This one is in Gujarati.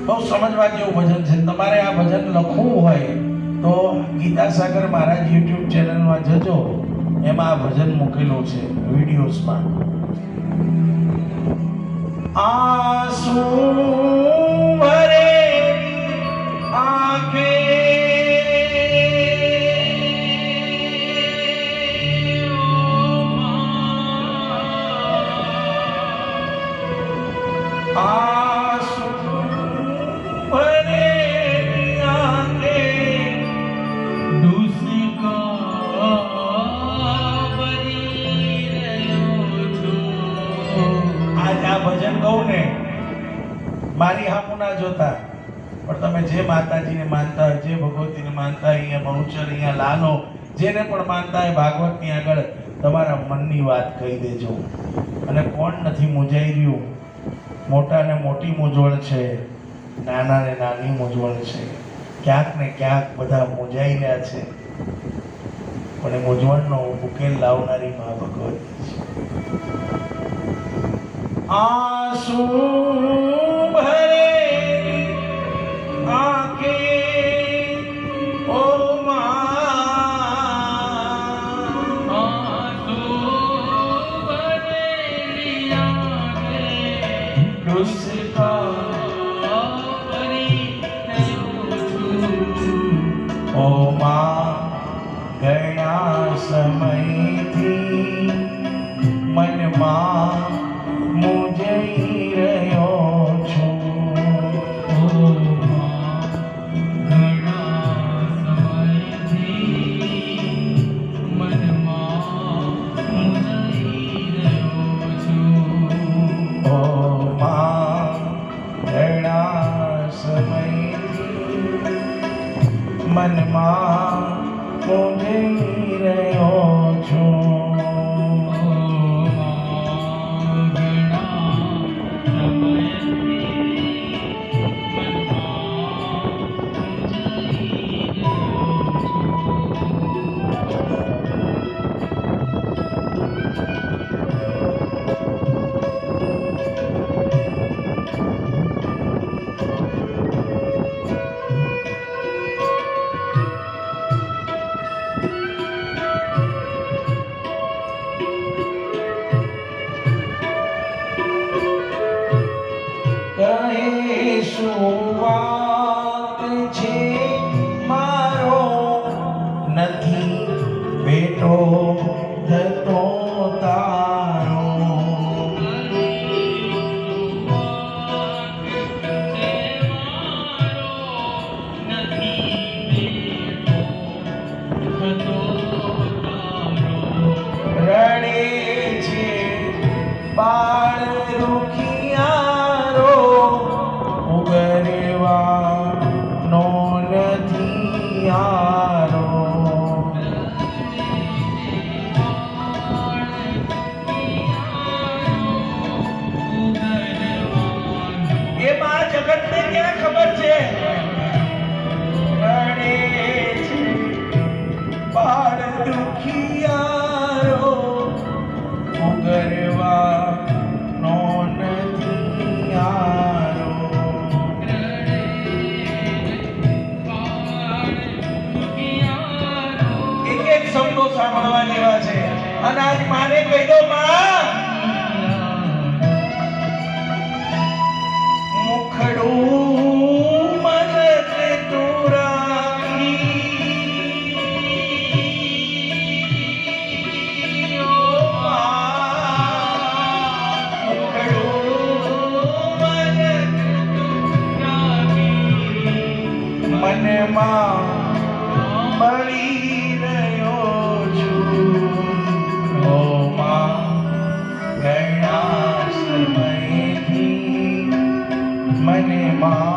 બહુ સમજવા જેવું ભજન છે. તમારે આ ભજન લખવું હોય તો ગીતા સાગર મહારાજ YouTube ચેનલમાં જજો, એમાં આ ભજન મૂકેલું છે વિડીયોઝમાં. આંસુ ભરે આંખે आंसू भरे आंखे डूसका भरी રહ્યો છું. આજ આ ભજન કહું ને મારી હામું ના જોતા, પણ તમે જે માતાજીને માનતા હોય, જે ભગવતીને માનતા હોય, અહીંયા બહુચર, અહીંયા લાલો, જેને પણ માનતા હોય ભાગવતની આગળ તમારા મનની વાત કહી દેજો. અને કોણ નથી મૂંઝાઈ રહ્યું? મોટા ને મોટી મૂંઝવણ છે, નાના ને નાની મૂંઝવણ છે. ક્યાંક ને ક્યાંક બધા મૂંઝાઈ રહ્યા છે, પણ એ મૂંઝવણનો ઉકેલ લાવનારી મા ભગવતી છે. આંસુ ભરે આંખે ઓ માં, આંસુ ભરે આંખે ડૂસકા ભરી રહ્યો છું. ઓ માં, ઘણા સમયથી મનમાં મૂંઝાઈ રહ્યો છું. ઓ માં, ઘણા સમયથી મનમાં મૂંઝાઈ રહ્યો છું. ઓ માં, ઘણા સમયથી મનમાં મૂંઝાઈ રહ્યો છું. કહે શું વાત છે મારો નથી બેટો થતો તારો. રડે છે બાળ રૂખિયારો, ઉગરવાનો નથી યારો. એ માં જગતને ક્યાં ખબર છે? રડે છે બાળ દુખિયારો, ઉગરવાનો નથી યારો. એક એક શબ્દો સાંભળવા જેવા છે. અને આજ માને કહી દો, માં મુખડું મને તું રાખી. ઓ માં, મુખડું મને તું રાખી. મનમાં મળી રહ્યો છું. ઓ માં, ઘણા સમયથી મને માં